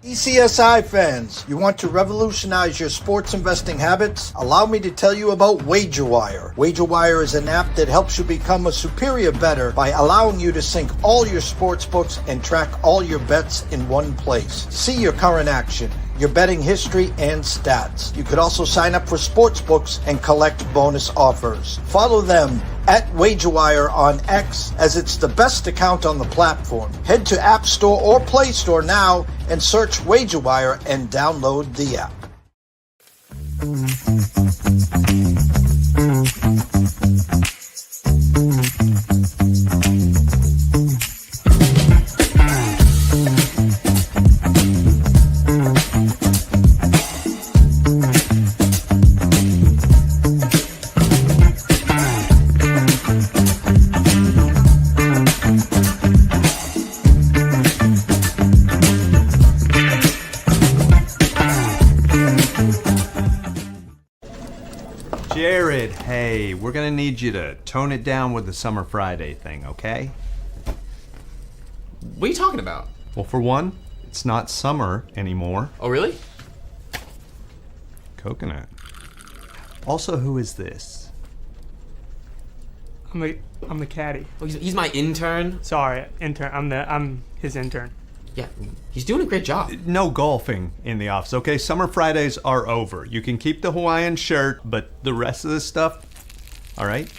TPCSI fans, you want to revolutionize your sports investing habits? Allow me to tell you about WagerWire. WagerWire is an app that helps you become a superior bettor by allowing you to sync all your sports books and track all your bets in one place. See your current action, your betting history, and stats. You could also sign up for sports books and collect bonus offers. Follow them at WagerWire on X, as it's the best account on the platform. Head to App Store or Play Store now and search WagerWire and download the app. Jared, hey, we're gonna need you to tone it down with the Summer Friday thing, okay? What are you talking about? Well, for one, it's not summer anymore. Oh, really? Coconut. Also, who is this? I'm the caddy. Oh, he's my intern? Sorry, intern. I'm his intern. Yeah, he's doing a great job. No golfing in the office, okay? Summer Fridays are over. You can keep the Hawaiian shirt, but the rest of this stuff, all right?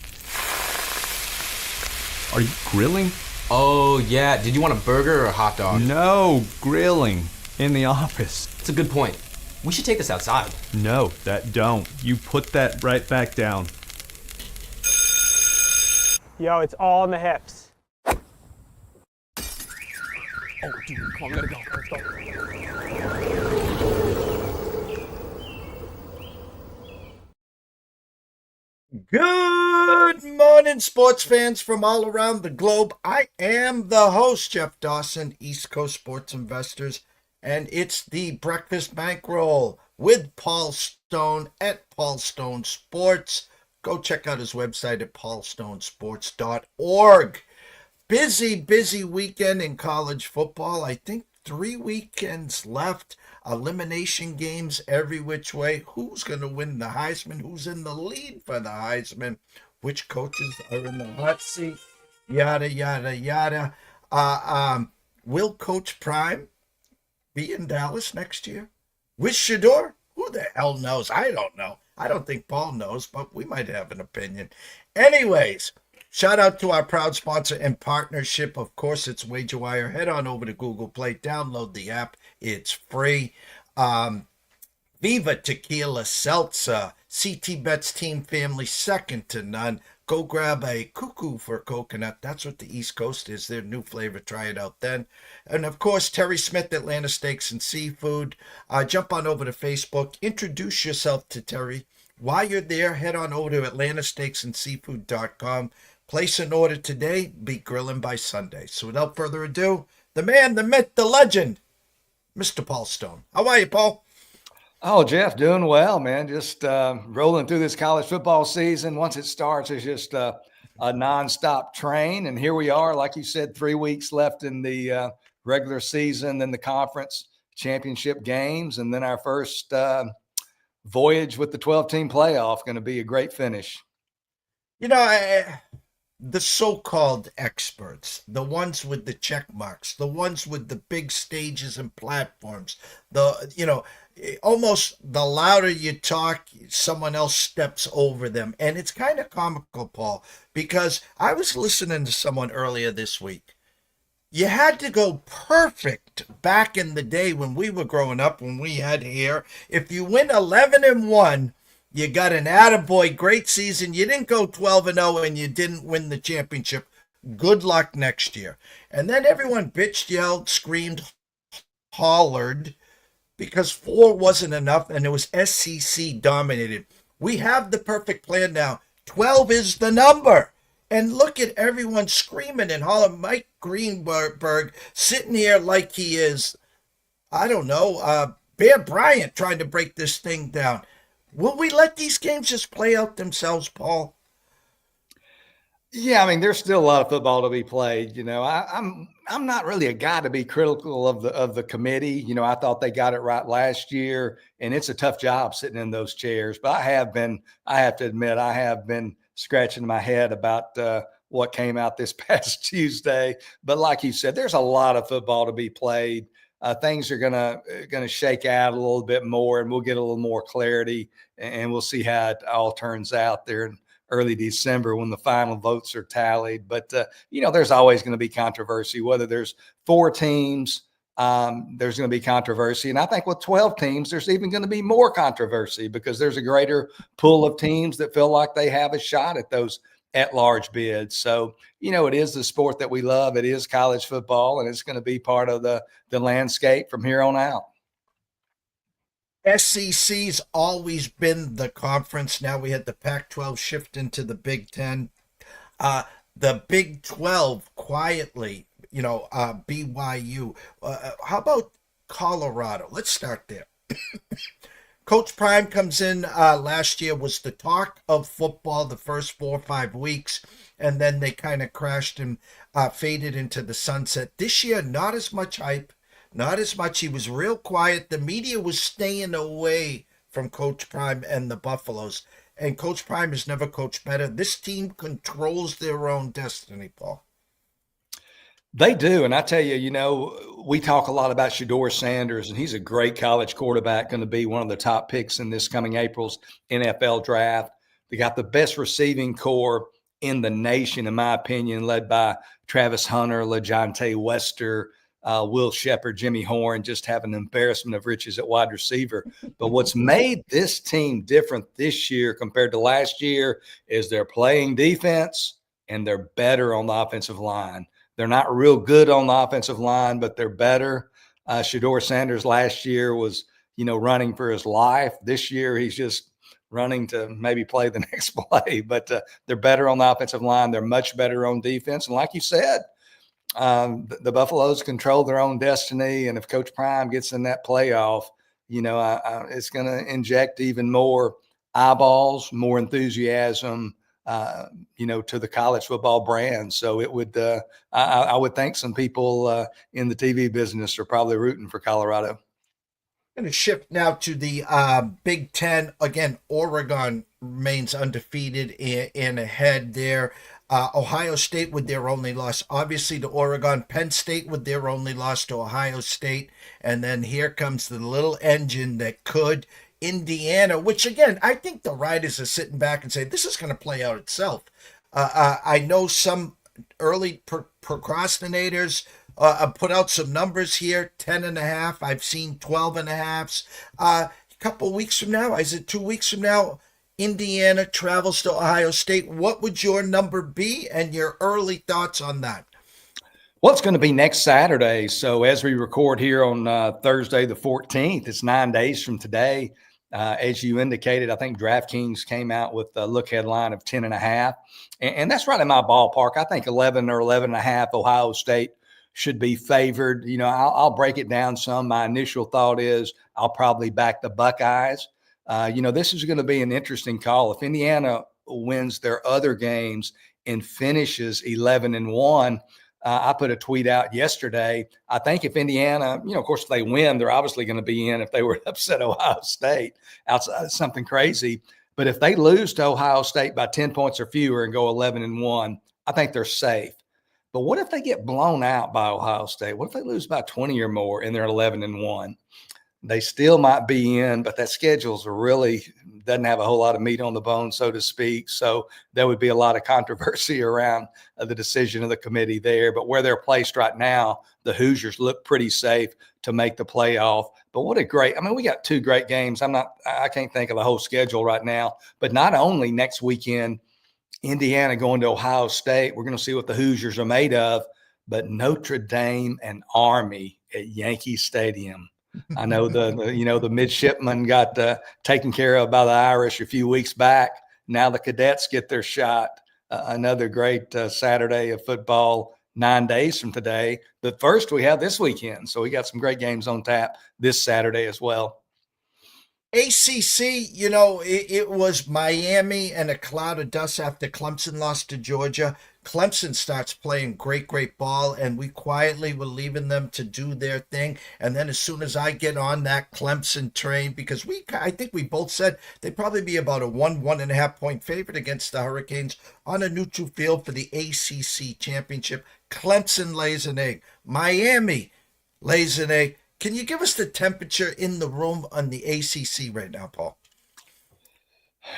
Are you grilling? Oh, yeah. Did you want a burger or a hot dog? No, grilling in the office. That's a good point. We should take this outside. No, that don't. You put that right back down. Yo, it's all in the hips. Oh, dude, come on, we gotta go. Let's go. Good morning, sports fans from all around the globe. I am the host, Jeff Dawson, East Coast Sports Investors, and it's the Breakfast Bankroll with Paul Stone at Paul Stone Sports. Go check out his website at paulstonesports.org. Busy weekend in college football. I think 3 weekends left. Elimination games every which way. Who's going to win the Heisman? Who's in the lead for the Heisman? Which coaches are in the hot seat? Yada, yada, yada. Will Coach Prime be in Dallas next year? With Shador? Who the hell knows? I don't know. I don't think Paul knows, but we might have an opinion. Anyways, shout out to our proud sponsor and partnership. Of course, it's WagerWire. Head on over to Google Play. Download the app. It's free. Viva Tequila Seltzer. CT Bets Team Family, second to none. Go grab a cuckoo for coconut. That's what the East Coast is. Their new flavor. Try it out then. And, of course, Terry Smith, Atlanta Steaks and Seafood. Jump on over to Facebook. Introduce yourself to Terry. While you're there, head on over to atlantasteaksandseafood.com. Place an order today, be grilling by Sunday. So without further ado, the man, the myth, the legend, Mr. Paul Stone. How are you, Paul? Oh, Jeff, doing well, man. Just rolling through this college football season. Once it starts, it's just a nonstop train. And here we are, like you said, 3 weeks left in the regular season, then the conference championship games, and then our first voyage with the 12-team playoff. Going to be a great finish. You know, the so-called experts, the ones with the check marks, the ones with the big stages and platforms, almost the louder you talk, someone else steps over them. And it's kind of comical, Paul, because I was listening to someone earlier this week. You had to go perfect back in the day when we were growing up, when we had hair. If you win 11-1, you got an attaboy, great season. You didn't go 12-0 and you didn't win the championship. Good luck next year. And then everyone bitched, yelled, screamed, hollered because 4 wasn't enough and it was SEC dominated. We have the perfect plan now. 12 is the number. And look at everyone screaming and hollering. Mike Greenberg sitting here like he is, I don't know, Bear Bryant trying to break this thing down. Will we let these games just play out themselves, Paul? Yeah, I mean, there's still a lot of football to be played. I'm not really a guy to be critical of the committee. I thought they got it right last year, and it's a tough job sitting in those chairs. But I have to admit, I have been scratching my head about what came out this past Tuesday. But like you said, there's a lot of football to be played. Things are gonna shake out a little bit more, and we'll get a little more clarity, and we'll see how it all turns out there in early December when the final votes are tallied. But there's always going to be controversy. Whether there's 4 teams, there's going to be controversy, and I think with 12 teams, there's even going to be more controversy because there's a greater pool of teams that feel like they have a shot at those at-large bids. So it is the sport that we love. It is college football, and it's going to be part of the landscape from here on out. SEC's always been the conference. Now we had the Pac-12 shift into the Big Ten. The Big 12 quietly, BYU. How about Colorado? Let's start there. Coach Prime comes in last year, was the talk of football the first 4 or 5 weeks, and then they kind of crashed and faded into the sunset. This year, not as much hype. Not as much. He was real quiet. The media was staying away from Coach Prime and the Buffaloes. And Coach Prime has never coached better. This team controls their own destiny, Paul. They do. And I tell you, we talk a lot about Shedeur Sanders, and he's a great college quarterback, going to be one of the top picks in this coming April's NFL draft. They got the best receiving core in the nation, in my opinion, led by Travis Hunter, LaJohntay Wester, Will Shepherd, Jimmy Horn, just have an embarrassment of riches at wide receiver. But what's made this team different this year compared to last year is they're playing defense and they're better on the offensive line. They're not real good on the offensive line, but they're better. Shedeur Sanders last year was, running for his life. This year he's just running to maybe play the next play. But they're better on the offensive line. They're much better on defense. And like you said, the Buffaloes control their own destiny, and if Coach Prime gets in that playoff, it's going to inject even more eyeballs, more enthusiasm, to the college football brand. So it would, I would think some people in the TV business are probably rooting for Colorado. Going to shift now to the Big Ten. Again, Oregon remains undefeated and ahead there. Ohio State with their only loss, obviously, to Oregon. Penn State with their only loss to Ohio State. And then here comes the little engine that could. Indiana, which, again, I think the writers are sitting back and say, this is going to play out itself. I know some early procrastinators put out some numbers here, 10.5. I've seen 12.5s. A couple weeks from now, is it 2 weeks from now, Indiana travels to Ohio State. What would your number be and your early thoughts on that? Well, it's going to be next Saturday. So as we record here on Thursday, the 14th, it's 9 days from today. As you indicated, I think DraftKings came out with a look headline of 10.5. And that's right in my ballpark. I think 11 or 11.5 Ohio State should be favored. I'll break it down some. My initial thought is I'll probably back the Buckeyes. This is going to be an interesting call. If Indiana wins their other games and finishes 11-1, I put a tweet out yesterday. I think if Indiana, of course, if they win, they're obviously going to be in if they were to upset Ohio State outside of something crazy. But if they lose to Ohio State by 10 points or fewer and go 11-1, I think they're safe. But what if they get blown out by Ohio State? What if they lose by 20 or more and they're 11-1? They still might be in, but that schedule's really doesn't have a whole lot of meat on the bone, so to speak. So there would be a lot of controversy around the decision of the committee there. But where they're placed right now, the Hoosiers look pretty safe to make the playoff. But what a great, we got 2 great games. I can't think of the whole schedule right now, but not only next weekend, Indiana going to Ohio State, we're going to see what the Hoosiers are made of, but Notre Dame and Army at Yankee Stadium. I know the midshipmen got taken care of by the Irish a few weeks back. Now the cadets get their shot. Another great Saturday of football 9 days from today. But first we have this weekend. So we got some great games on tap this Saturday as well. ACC, it was Miami and a cloud of dust after Clemson lost to Georgia. Clemson starts playing great, great ball, and we quietly were leaving them to do their thing. And then as soon as I get on that Clemson train, because I think we both said they'd probably be about a 1.5 point favorite against the Hurricanes on a neutral field for the ACC championship. Clemson lays an egg. Miami lays an egg. Can you give us the temperature in the room on the ACC right now, Paul?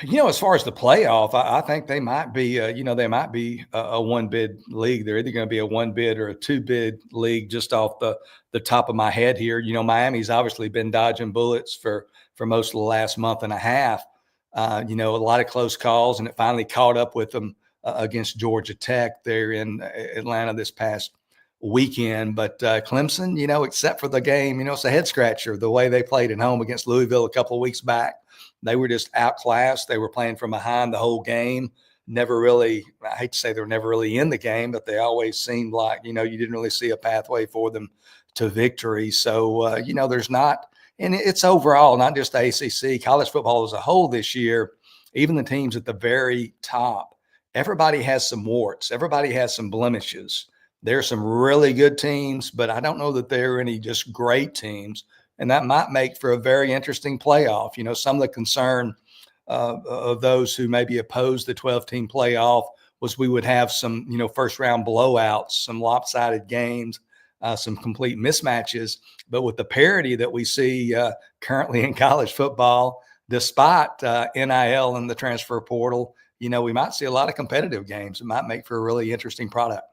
As far as the playoff, I think they might be, a one bid league. They're either going to be a one bid or a two bid league just off the top of my head here. Miami's obviously been dodging bullets for most of the last month and a half. A lot of close calls, and it finally caught up with them against Georgia Tech there in Atlanta this past weekend. But Clemson, except for the game, it's a head scratcher the way they played at home against Louisville a couple of weeks back. They were just outclassed. They were playing from behind the whole game. Never really, I hate to say they're never really in the game, but they always seemed like, you didn't really see a pathway for them to victory. So, there's not, and it's overall, not just the ACC, college football as a whole this year, even the teams at the very top, everybody has some warts. Everybody has some blemishes. There are some really good teams, but I don't know that there are any just great teams. And that might make for a very interesting playoff. Some of the concern of those who maybe oppose the 12-team playoff was we would have some, first-round blowouts, some lopsided games, some complete mismatches. But with the parity that we see currently in college football, despite NIL and the transfer portal, we might see a lot of competitive games. It might make for a really interesting product.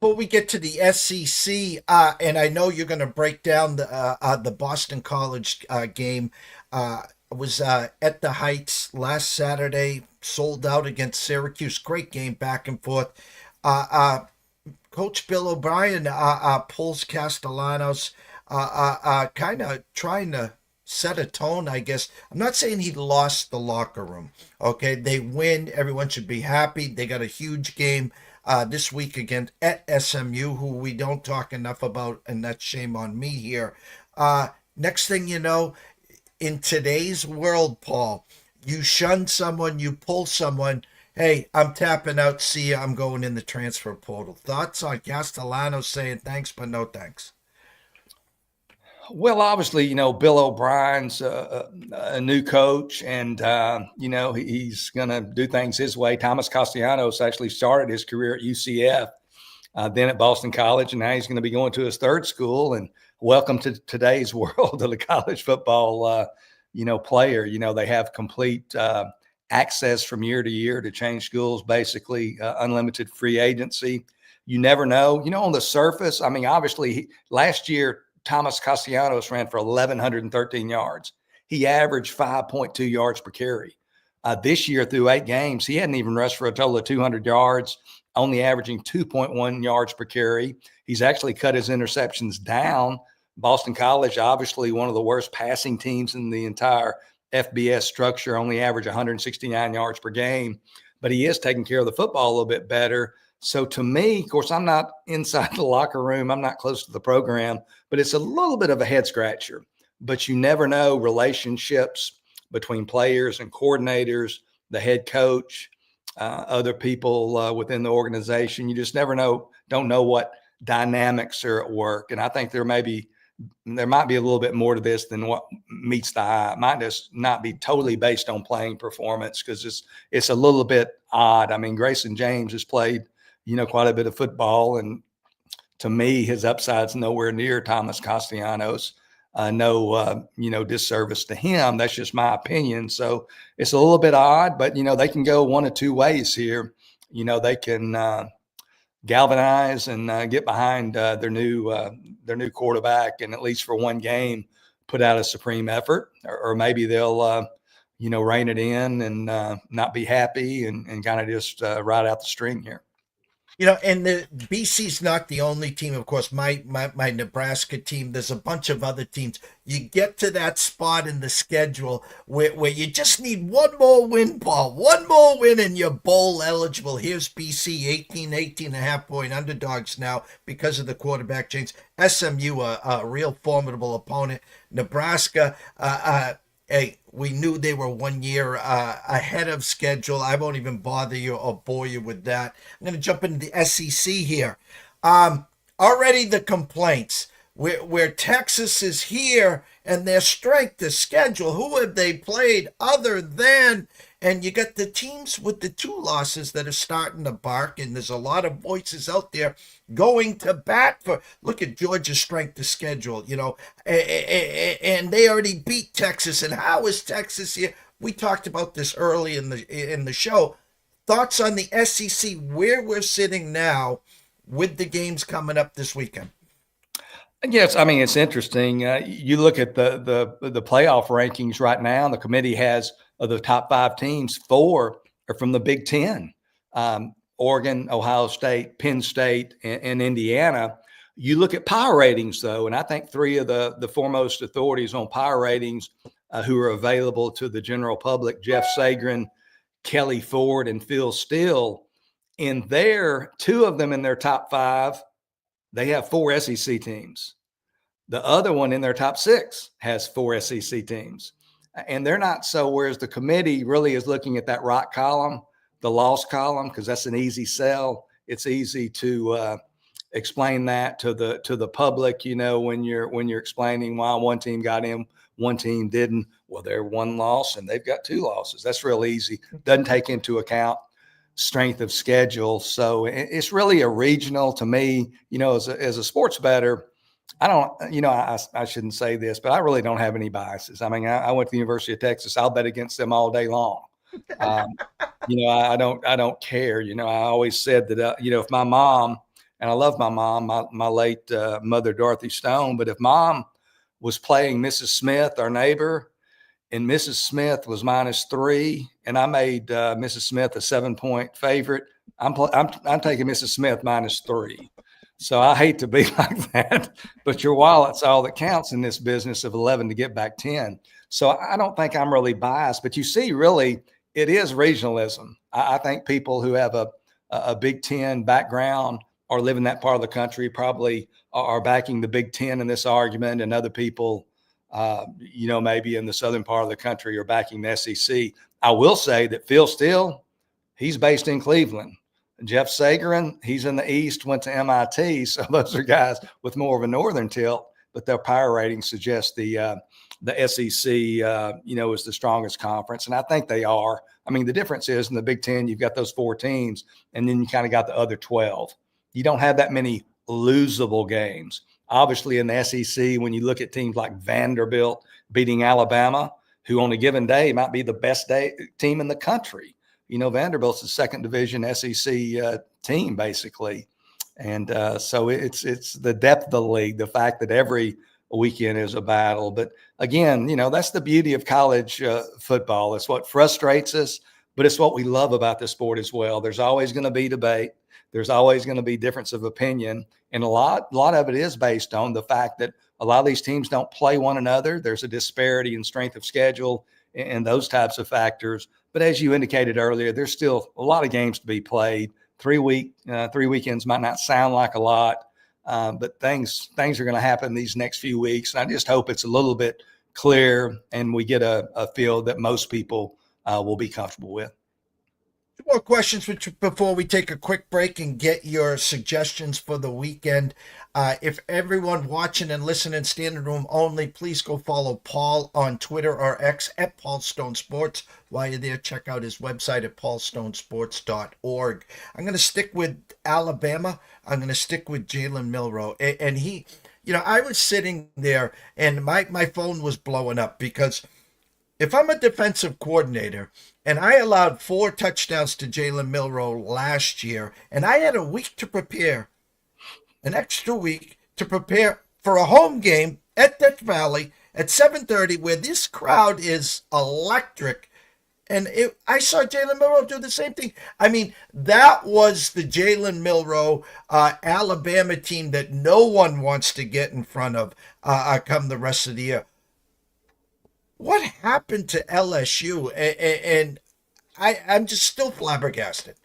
Before we get to the SEC, and I know you're going to break down the Boston College game, was at the Heights last Saturday, sold out against Syracuse. Great game, back and forth. Coach Bill O'Brien pulls Castellanos, kind of trying to set a tone, I guess. I'm not saying he lost the locker room. Okay, they win. Everyone should be happy. They got a huge game this week again at SMU, who we don't talk enough about, and that's shame on me here. Next thing you know, in today's world, Paul, you shun someone, you pull someone, hey, I'm tapping out, see ya, I'm going in the transfer portal. Thoughts on Castellanos saying thanks, but no thanks? Well, obviously, Bill O'Brien's a new coach, and, he's going to do things his way. Thomas Castellanos actually started his career at UCF, then at Boston College, and now he's going to be going to his third school. And welcome to today's world of the college football, player. They have complete access from year to year to change schools, basically unlimited free agency. You never know. On the surface, obviously, last year, Thomas Castellanos ran for 1,113 yards. He averaged 5.2 yards per carry. This year, through 8 games, he hadn't even rushed for a total of 200 yards, only averaging 2.1 yards per carry. He's actually cut his interceptions down. Boston College, obviously one of the worst passing teams in the entire FBS structure, only average 169 yards per game. But he is taking care of the football a little bit better. So to me, of course, I'm not inside the locker room. I'm not close to the program, but it's a little bit of a head scratcher. But you never know relationships between players and coordinators, the head coach, other people within the organization. You just never know, don't know what dynamics are at work. And I think there might be a little bit more to this than what meets the eye. It might just not be totally based on playing performance, because it's a little bit odd. Grayson James has played quite a bit of football. And to me, his upside's nowhere near Thomas Castellanos. No disservice to him. That's just my opinion. So it's a little bit odd, but, they can go one of two ways here. They can galvanize and get behind their new quarterback, and at least for one game, put out a supreme effort, or maybe they'll, rein it in and not be happy and kind of just ride out the string here. And the BC's not the only team. Of course, my Nebraska team, there's a bunch of other teams. You get to that spot in the schedule where you just need one more win, Paul. One more win and you're bowl eligible. Here's BC, 18.5 point underdogs now because of the quarterback change. SMU, a real formidable opponent. Nebraska, Hey, we knew they were 1 year ahead of schedule. I won't even bother you or bore you with that. I'm going to jump into the SEC here. Already the complaints where Texas is here and their strength of schedule. Who have they played other than? And you got the teams with the 2 losses that are starting to bark, and there's a lot of voices out there going to bat for. Look at Georgia's strength of schedule, and they already beat Texas. And how is Texas here? We talked about this early in the show. Thoughts on the SEC, where we're sitting now with the games coming up this weekend? Yes, I mean, it's interesting. You look at the playoff rankings right now. The committee has of the top 5 teams, 4 are from the Big Ten: Oregon, Ohio State, Penn State, and Indiana. You look at power ratings, though, and I think 3 of the foremost authorities on power ratings who are available to the general public: Jeff Sagarin, Kelly Ford, and Phil Steele. In there, 2 of them in their top 5. They have 4 SEC teams. The other one in their top 6 has 4 SEC teams. And they're not so, whereas the committee really is looking at that right column, the loss column, because that's an easy sell. It's easy to explain that to the public, when you're explaining why one team got in, one team didn't. Well, they're 1 loss and they've got 2 losses. That's real easy. Doesn't take into account strength of schedule. So it's really a regional to me, as a sports bettor. I don't, I shouldn't say this, but I really don't have any biases. I mean, I went to the University of Texas. I'll bet against them all day long. I don't care. I always said that, if my mom, and I love my mom, my late mother, Dorothy Stone, but if mom was playing Mrs. Smith, our neighbor, and Mrs. Smith was -3, and I made Mrs. Smith a 7-point favorite, I'm taking Mrs. Smith -3. So I hate to be like that, but your wallet's all that counts in this business of 11 to get back 10. So I don't think I'm really biased, but you see, really, it is regionalism. I think people who have a Big Ten background or live in that part of the country probably are backing the Big Ten in this argument, and other people, maybe in the southern part of the country are backing the SEC. I will say that Phil Steele, he's based in Cleveland. Jeff Sagarin, he's in the East, went to MIT. So those are guys with more of a northern tilt, but their power ratings suggest the SEC, is the strongest conference. And I think they are. I mean, the difference is in the Big Ten, you've got those 4 teams, and then you kind of got the other 12. You don't have that many losable games. Obviously, in the SEC, when you look at teams like Vanderbilt beating Alabama, who on a given day might be the best team in the country. Vanderbilt's the 2nd division SEC team, basically. And so it's the depth of the league, the fact that every weekend is a battle. But again, that's the beauty of college football. It's what frustrates us, but it's what we love about the sport as well. There's always going to be debate. There's always going to be difference of opinion. And a lot of it is based on the fact that a lot of these teams don't play one another. There's a disparity in strength of schedule and those types of factors. But as you indicated earlier, there's still a lot of games to be played. 3 weekends might not sound like a lot, but things are going to happen these next few weeks. And I just hope it's a little bit clear and we get a field that most people will be comfortable with. More questions before we take a quick break and get your suggestions for the weekend. If everyone watching and listening, standing room only, please go follow Paul on Twitter or X at Paul Stone Sports. While you're there, check out his website at paulstonesports.org. I'm going to stick with Alabama. I'm going to stick with Jalen Milroe. And he, I was sitting there and my phone was blowing up because if I'm a defensive coordinator and I allowed 4 touchdowns to Jalen Milroe last year, and I had a week to prepare, an extra week to prepare for a home game at Death Valley at 7:30 where this crowd is electric, and I saw Jalen Milroe do the same thing. I mean, that was the Jalen Milroe Alabama team that no one wants to get in front of come the rest of the year. What happened to LSU? And I'm just still flabbergasted.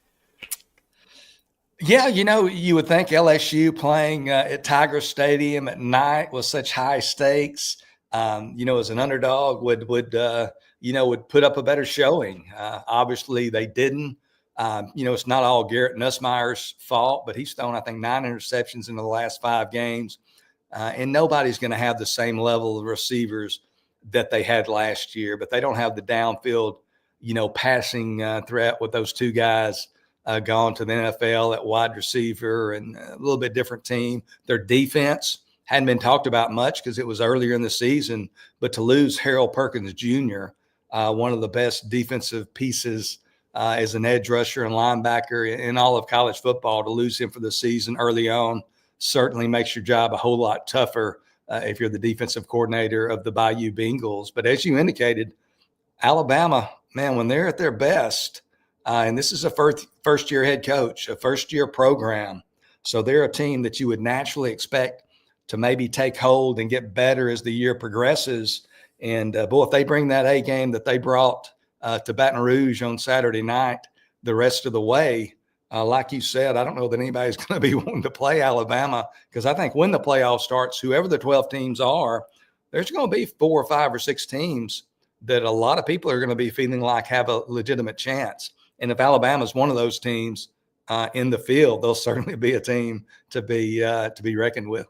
Yeah, you would think LSU playing at Tiger Stadium at night with such high stakes, as an underdog would put up a better showing. Obviously they didn't. It's not all Garrett Nussmeier's fault, but he's thrown, I think, 9 interceptions in the last 5 games. And nobody's going to have the same level of receivers that they had last year, but they don't have the downfield, passing threat with those 2 guys gone to the NFL at wide receiver, and a little bit different team. Their defense hadn't been talked about much because it was earlier in the season, but to lose Harold Perkins Jr., one of the best defensive pieces as an edge rusher and linebacker in all of college football, to lose him for the season early on certainly makes your job a whole lot tougher if you're the defensive coordinator of the Bayou Bengals. But as you indicated, Alabama, man, when they're at their best, and this is a first-year head coach, a first-year program, so they're a team that you would naturally expect to maybe take hold and get better as the year progresses. And, if they bring that A game that they brought to Baton Rouge on Saturday night the rest of the way, like you said, I don't know that anybody's going to be wanting to play Alabama, because I think when the playoff starts, whoever the 12 teams are, there's going to be 4 or 5 or 6 teams that a lot of people are going to be feeling like have a legitimate chance. And if Alabama's one of those teams in the field, they'll certainly be a team to be reckoned with.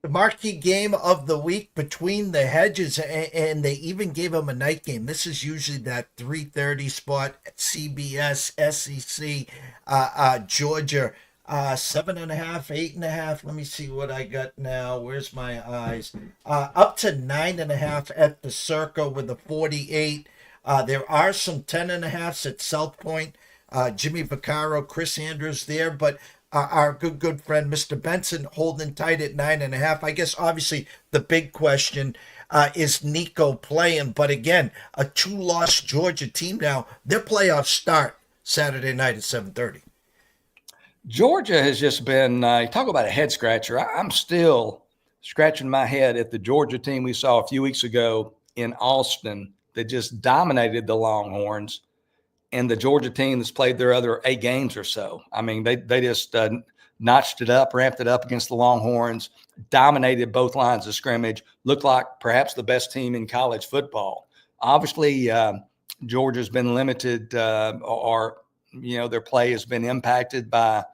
The marquee game of the week between the hedges, and they even gave them a night game. This is usually that 3:30 spot at CBS, SEC, Georgia, 7.5, 8.5. Let me see what I got now. Where's my eyes? Up to 9.5 at the Circa with a 48. There are some 10.5s at South Point. Jimmy Vaccaro, Chris Andrews there, but our good friend, Mr. Benson, holding tight at 9.5. I guess, obviously, the big question is Nico playing. But again, a 2-loss Georgia team now, their playoffs start Saturday night at 7:30. Georgia has just been, you talk about a head scratcher. I'm still scratching my head at the Georgia team we saw a few weeks ago in Austin that just dominated the Longhorns, and the Georgia team that's played their other 8 games or so. I mean, they just notched it up, ramped it up against the Longhorns, dominated both lines of scrimmage, looked like perhaps the best team in college football. Obviously, Georgia's been limited, their play has been impacted by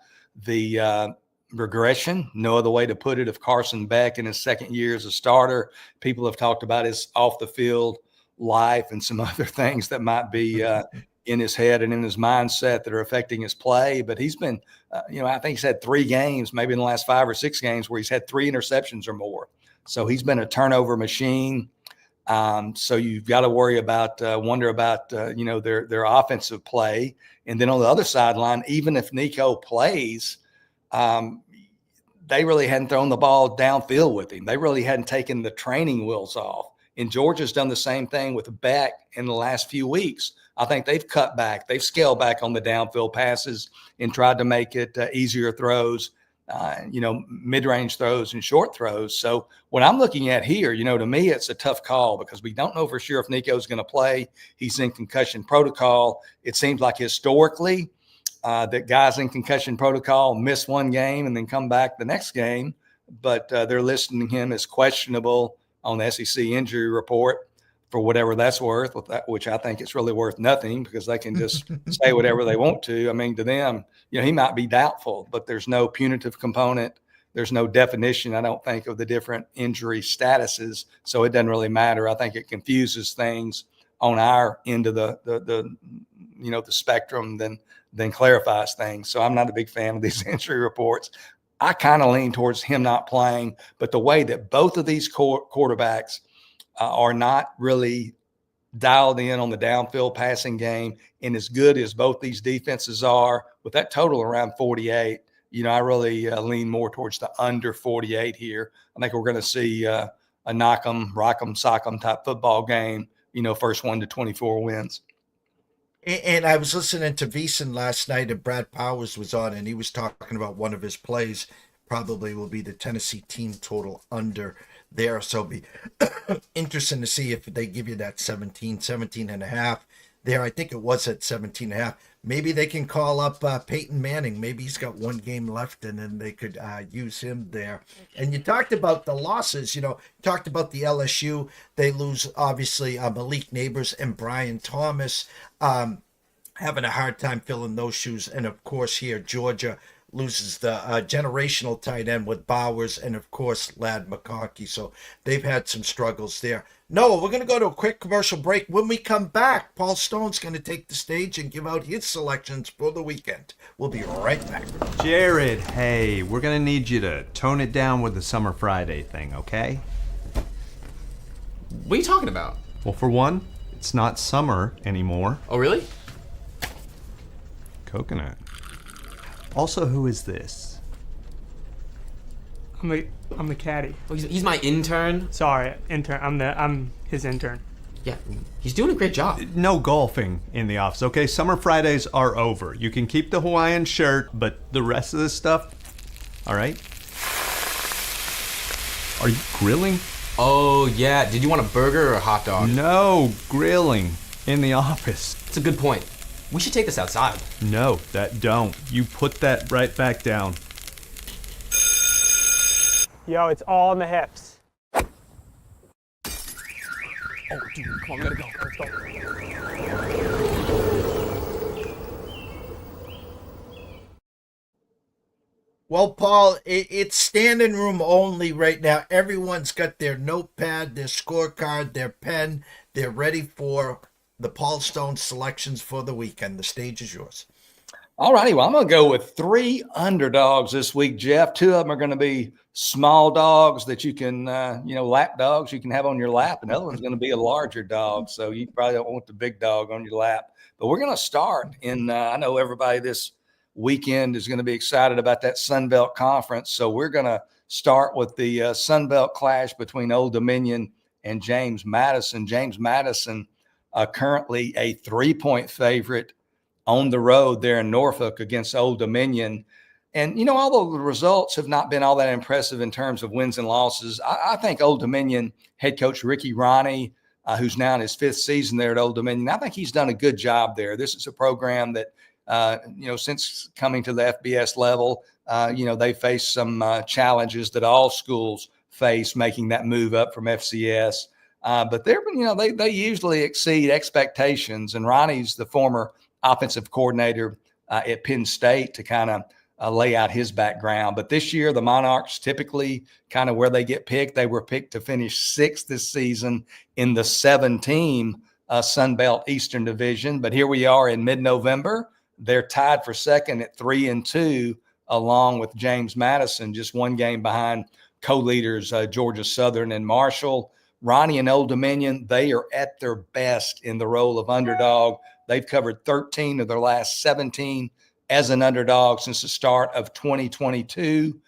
the regression, no other way to put it, of Carson Beck in his second year as a starter. People have talked about his off-the-field life and some other things that might be in his head and in his mindset that are affecting his play. But he's been, I think he's had 3 games, maybe in the last 5 or 6 games, where he's had 3 interceptions or more. So he's been a turnover machine. So you've got to wonder about their offensive play. And then on the other sideline, even if Nico plays, they really hadn't thrown the ball downfield with him. They really hadn't taken the training wheels off. And Georgia's done the same thing with Beck in the last few weeks. I think they've cut back. They've scaled back on the downfield passes and tried to make it easier throws, mid-range throws and short throws. So what I'm looking at here, to me, it's a tough call because we don't know for sure if Nico's going to play. He's in concussion protocol. It seems like historically that guys in concussion protocol miss one game and then come back the next game, but they're listing him as questionable on the SEC injury report for whatever that's worth, which I think it's really worth nothing because they can just say whatever they want to. I mean, to them, he might be doubtful, but there's no punitive component. There's no definition, I don't think, of the different injury statuses. So it doesn't really matter. I think it confuses things on our end of the spectrum than clarifies things. So I'm not a big fan of these injury reports. I kind of lean towards him not playing, but the way that both of these quarterbacks are not really dialed in on the downfield passing game, and as good as both these defenses are, with that total around 48, I really lean more towards the under 48 here. I think we're going to see a knock 'em, rock 'em, sock 'em type football game, first 1 to 24 wins. And I was listening to VEASAN last night, and Brad Powers was on, and he was talking about one of his plays probably will be the Tennessee team total under there. So it'll be interesting to see if they give you that 17 and a half there. I think it was at 17 and a half. maybe they can call up Peyton Manning. Maybe he's got one game left, and then they could use him there. And you talked about the losses. Talked about the LSU. They lose, obviously, Malik Neighbors and Brian Thomas. Having a hard time filling those shoes. And, of course, here, Georgia loses the generational tight end with Bowers and, of course, Ladd McConkey. So they've had some struggles there. Noah, we're going to go to a quick commercial break. When we come back, Paul Stone's going to take the stage and give out his selections for the weekend. We'll be right back. Jared, hey, we're going to need you to tone it down with the Summer Friday thing, okay? What are you talking about? Well, for one, it's not summer anymore. Oh, really? Coconut. Also, who is this? I'm the caddy. Oh, he's my intern. Sorry, intern. I'm his intern. Yeah, he's doing a great job. No golfing in the office, okay? Summer Fridays are over. You can keep the Hawaiian shirt, but the rest of this stuff, all right? Are you grilling? Oh, yeah. Did you want a burger or a hot dog? No, grilling in the office. It's a good point. We should take this outside. No, that don't. You put that right back down. Yo, it's all in the hips. Oh, dude, come on, we gotta go. Let's go. Well, Paul, it's standing room only right now. Everyone's got their notepad, their scorecard, their pen. They're ready for the Paul Stone selections for the weekend. The stage is yours. All righty. Well, I'm going to go with 3 underdogs this week, Jeff. 2 of them are going to be small dogs that you can, lap dogs you can have on your lap. And the other one's going to be a larger dog. So you probably don't want the big dog on your lap. But we're going to start in, I know everybody this weekend is going to be excited about that Sun Belt Conference. So we're going to start with the Sun Belt clash between Old Dominion and James Madison. James Madison currently a 3-point favorite on the road there in Norfolk against Old Dominion. And, although the results have not been all that impressive in terms of wins and losses, I think Old Dominion head coach Ricky Ronnie, who's now in his 5th season there at Old Dominion, I think he's done a good job there. This is a program that, since coming to the FBS level, they faced some challenges that all schools face making that move up from FCS. But they usually exceed expectations. And Ronnie's the former offensive coordinator at Penn State to kind of lay out his background. But this year, the Monarchs typically kind of where they get picked. They were picked to finish 6th this season in the 7-team Sun Belt Eastern Division. But here we are in mid-November. They're tied for 2nd at 3-2, along with James Madison, just 1 game behind co-leaders Georgia Southern and Marshall. Ronnie and Old Dominion, they are at their best in the role of underdog. They've covered 13 of their last 17 as an underdog since the start of 2022.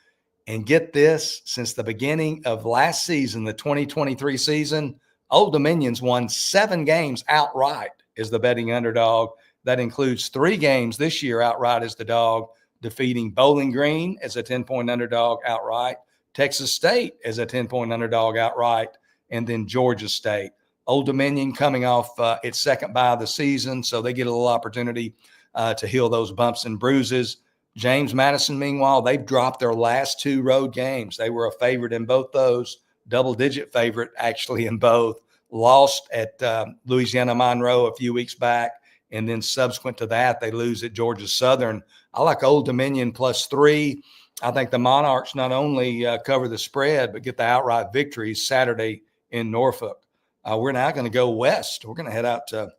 And get this, since the beginning of last season, the 2023 season, Old Dominion's won 7 games outright as the betting underdog. That includes 3 games this year outright as the dog, defeating Bowling Green as a 10-point underdog outright, Texas State as a 10-point underdog outright, and then Georgia State. Old Dominion coming off its 2nd bye of the season, so they get a little opportunity to heal those bumps and bruises. James Madison, meanwhile, they've dropped their last 2 road games. They were a favorite in both those, double-digit favorite actually in both. Lost at Louisiana Monroe a few weeks back, and then subsequent to that, they lose at Georgia Southern. I like Old Dominion +3. I think the Monarchs not only cover the spread, but get the outright victories Saturday in Norfolk. We're now going to go west. We're going to head out to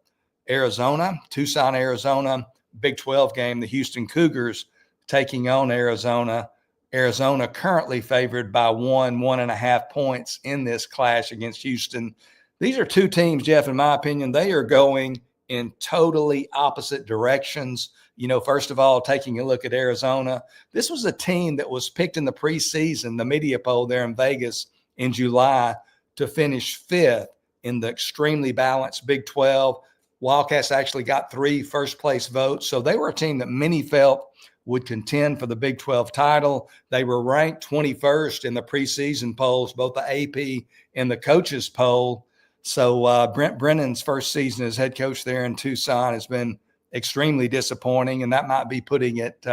Arizona, Tucson, Arizona, Big 12 game, the Houston Cougars taking on Arizona. Arizona currently favored by 1.5 points in this clash against Houston. These are 2 teams, Jeff, in my opinion, they are going in totally opposite directions. First of all, taking a look at Arizona, this was a team that was picked in the preseason, the media poll there in Vegas in July, to finish 5th in the extremely balanced Big 12. Wildcats actually got 3 first-place votes, so they were a team that many felt would contend for the Big 12 title. They were ranked 21st in the preseason polls, both the AP and the coaches poll. So Brent Brennan's first season as head coach there in Tucson has been extremely disappointing, and that might be putting it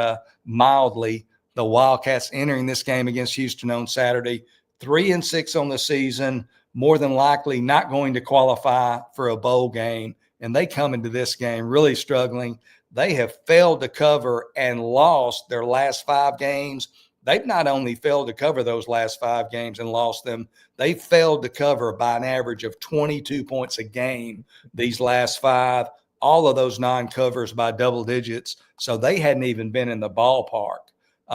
mildly. The Wildcats entering this game against Houston on Saturday, 3-6 on the season, more than likely not going to qualify for a bowl game. And they come into this game really struggling. They have failed to cover and lost their last 5 games. They've not only failed to cover those last 5 games and lost them, they failed to cover by an average of 22 points a game these last 5. All of those non-covers by double digits. So they hadn't even been in the ballpark.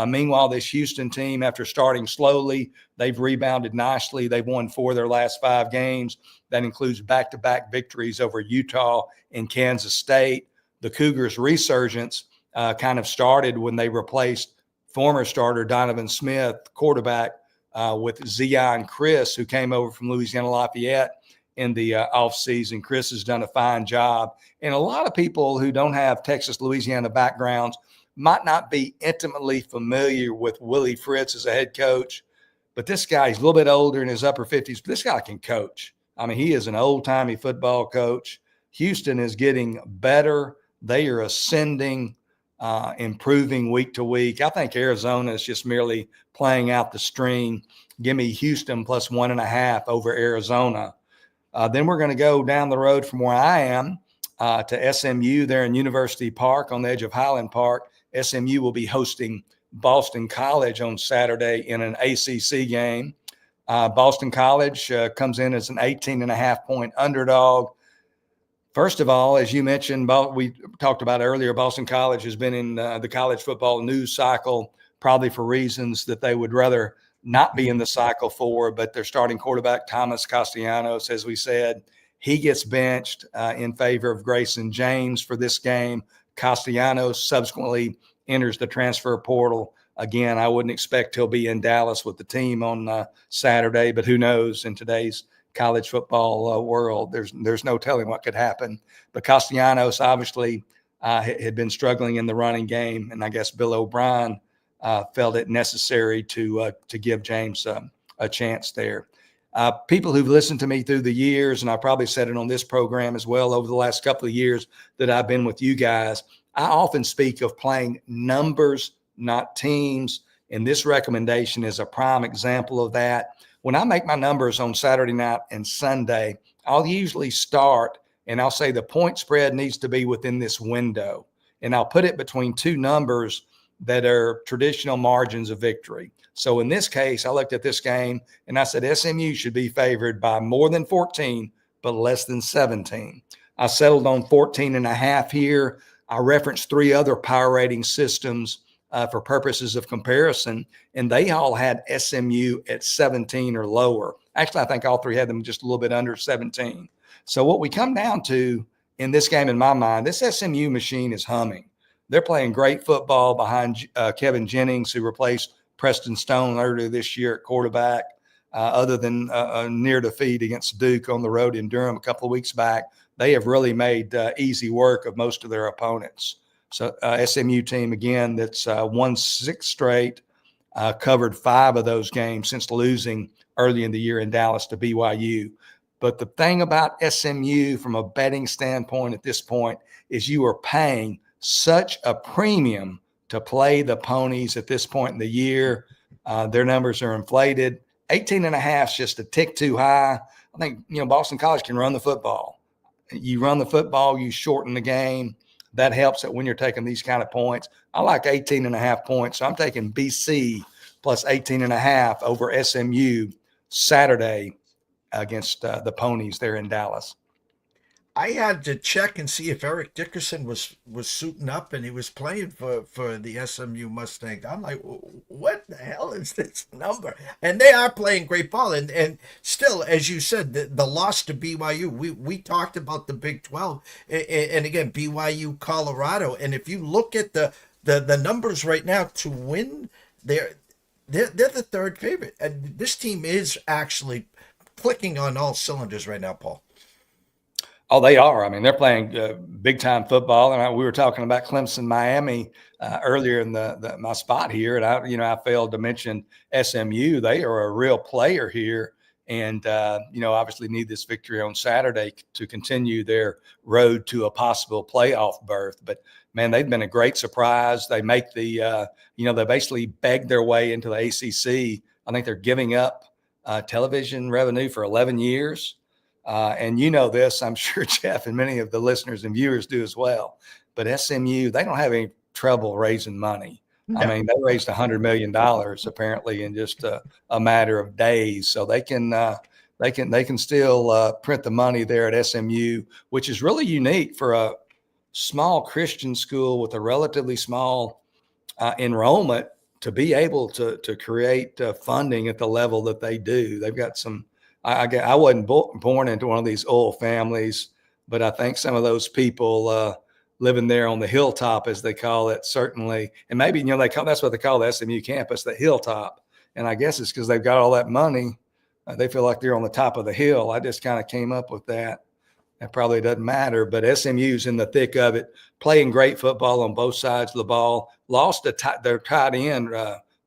Meanwhile, this Houston team, after starting slowly, they've rebounded nicely. They've won 4 of their last 5 games. That includes back-to-back victories over Utah and Kansas State. The Cougars' resurgence kind of started when they replaced former starter Donovan Smith, quarterback, with Zion Chris, who came over from Louisiana Lafayette in the offseason. Chris has done a fine job. And a lot of people who don't have Texas, Louisiana backgrounds might not be intimately familiar with Willie Fritz as a head coach, but this guy, he's a little bit older in his upper 50s, but this guy can coach. I mean, he is an old-timey football coach. Houston is getting better. They are ascending, improving week to week. I think Arizona is just merely playing out the string. Give me Houston plus 1.5 over Arizona. Then we're going to go down the road from where I am to SMU there in University Park on the edge of Highland Park. SMU will be hosting Boston College on Saturday in an ACC game. Boston College comes in as an 18.5-point underdog. First of all, as you mentioned, we talked about earlier, Boston College has been in the college football news cycle, probably for reasons that they would rather not be in the cycle for, but their starting quarterback, Thomas Castellanos, as we said, he gets benched in favor of Grayson James for this game. Castellanos subsequently enters the transfer portal. Again, I wouldn't expect he'll be in Dallas with the team on Saturday, but who knows in today's college football world. There's no telling what could happen. But Castellanos obviously had been struggling in the running game, and I guess Bill O'Brien felt it necessary to give James a chance there. People who've listened to me through the years, and I probably said it on this program as well over the last couple of years that I've been with you guys, I often speak of playing numbers, not teams, and this recommendation is a prime example of that. When I make my numbers on Saturday night and Sunday, I'll usually start and I'll say the point spread needs to be within this window, and I'll put it between 2 numbers that are traditional margins of victory. So in this case, I looked at this game and I said SMU should be favored by more than 14, but less than 17. I settled on 14.5 here. I referenced 3 other power rating systems for purposes of comparison, and they all had SMU at 17 or lower. Actually, I think all 3 had them just a little bit under 17. So what we come down to in this game, in my mind, this SMU machine is humming. They're playing great football behind Kevin Jennings, who replaced Preston Stone earlier this year at quarterback. Other than a near defeat against Duke on the road in Durham a couple of weeks back, they have really made easy work of most of their opponents. So SMU team, again, that's won 6 straight, covered 5 of those games since losing early in the year in Dallas to BYU. But the thing about SMU from a betting standpoint at this point is you are paying such a premium to play the Ponies at this point in the year. Their numbers are inflated. 18.5 is just a tick too high. I think, Boston College can run the football. You run the football, you shorten the game. That helps it when you're taking these kind of points. I like 18.5 points. So I'm taking BC plus 18.5 over SMU Saturday against the Ponies there in Dallas. I had to check and see if Eric Dickerson was suiting up and he was playing for the SMU Mustangs. I'm like, what the hell is this number? And they are playing great ball. And still, as you said, the loss to BYU, we talked about the Big 12. And again, BYU, Colorado. And if you look at the numbers right now to win, they're the 3rd favorite. And this team is actually clicking on all cylinders right now, Paul. Oh, they are. I mean, they're playing big-time football. And we were talking about Clemson, Miami earlier in my spot here. And I failed to mention SMU. They are a real player here and obviously need this victory on Saturday to continue their road to a possible playoff berth. But man, they've been a great surprise. They make the they basically begged their way into the ACC. I think they're giving up television revenue for 11 years. And this, I'm sure Jeff and many of the listeners and viewers do as well. But SMU, they don't have any trouble raising money. No. I mean, they raised $100 million apparently in just a matter of days. So they can still print the money there at SMU, which is really unique for a small Christian school with a relatively small enrollment to be able to create funding at the level that they do. They've got some. I wasn't born into one of these oil families, but I think some of those people living there on the hilltop, as they call it, certainly, and maybe that's what they call the SMU campus, the hilltop. And I guess it's because they've got all that money, they feel like they're on the top of the hill. I just kind of came up with that. That probably doesn't matter, but SMU's in the thick of it, playing great football on both sides of the ball. Lost their tight end,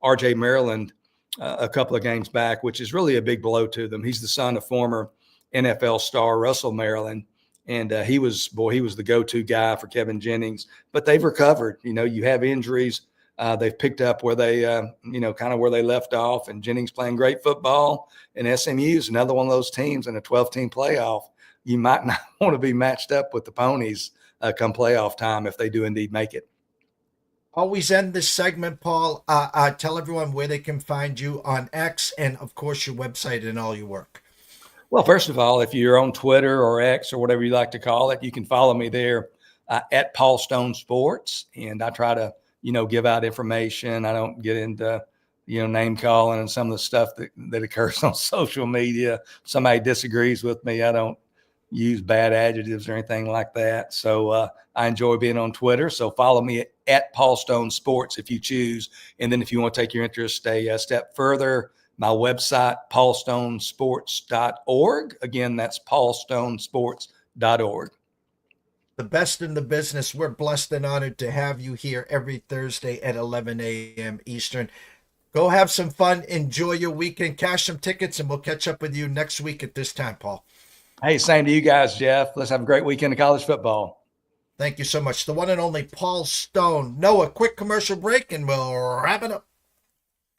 R.J. Maryland, a couple of games back, which is really a big blow to them. He's the son of former NFL star Russell Maryland, and he was the go-to guy for Kevin Jennings. But they've recovered. You have injuries. They've picked up where they, kind of where they left off, and Jennings playing great football. And SMU is another one of those teams in a 12-team playoff. You might not want to be matched up with the Ponies come playoff time if they do indeed make it. Always end this segment, Paul. Tell everyone where they can find you on X and, of course, your website and all your work. Well, first of all, if you're on Twitter or X or whatever you like to call it, you can follow me there at Paul Stone Sports. And I try to, give out information. I don't get into, name calling and some of the stuff that occurs on social media. If somebody disagrees with me, I don't use bad adjectives or anything like that. So I enjoy being on Twitter. So follow me at Paul Stone Sports if you choose. And then if you want to take your interest a step further, my website, paulstonesports.org. Again, that's paulstonesports.org. The best in the business. We're blessed and honored to have you here every Thursday at 11 a.m. Eastern. Go have some fun. Enjoy your weekend. Cash some tickets, and we'll catch up with you next week at this time, Paul. Hey, same to you guys, Jeff. Let's have a great weekend of college football. Thank you so much. The one and only Paul Stone. Noah, quick commercial break, and we'll wrap it up.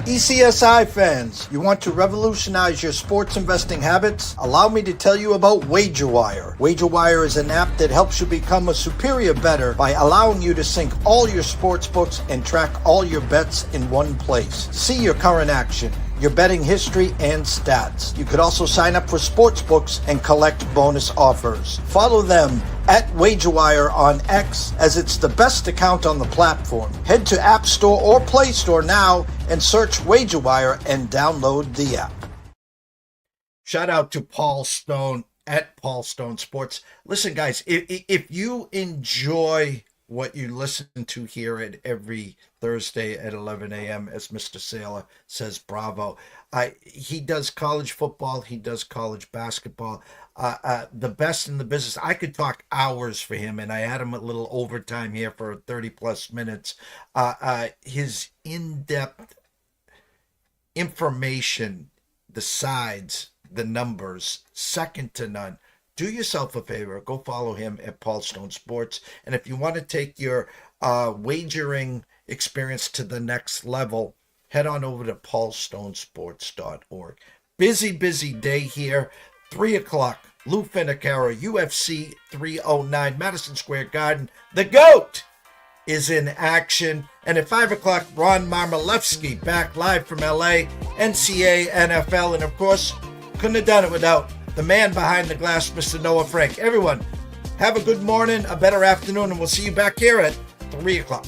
ECSI fans, you want to revolutionize your sports investing habits? Allow me to tell you about WagerWire. WagerWire is an app that helps you become a superior bettor by allowing you to sync all your sports books and track all your bets in one place. See your current action, your betting history, and stats. You could also sign up for sports books and collect bonus offers. Follow them at WagerWire on X, as it's the best account on the platform. Head to App Store or Play Store now and search WagerWire and download the app. Shout out to Paul Stone at Paul Stone Sports. Listen, guys, if you enjoy what you listen to here at every Thursday at 11 a.m., as Mr. Saylor says, bravo. He does college football. He does college basketball. The best in the business. I could talk hours for him, and I had him a little overtime here for 30-plus minutes. His in-depth information, the sides, the numbers, second to none. Do yourself a favor. Go follow him at Paul Stone Sports. And if you want to take your wagering experience to the next level, head on over to paulstonesports.org. Busy day here. 3 o'clock, Lou Finnicaro, UFC 309, Madison Square Garden. The GOAT is in action. And at 5 o'clock, Ron Marmolewski back live from LA, NCAA, NFL, and of course, couldn't have done it without the man behind the glass, Mr. Noah Frank. Everyone, have a good morning, a better afternoon, and we'll see you back here at 3 o'clock.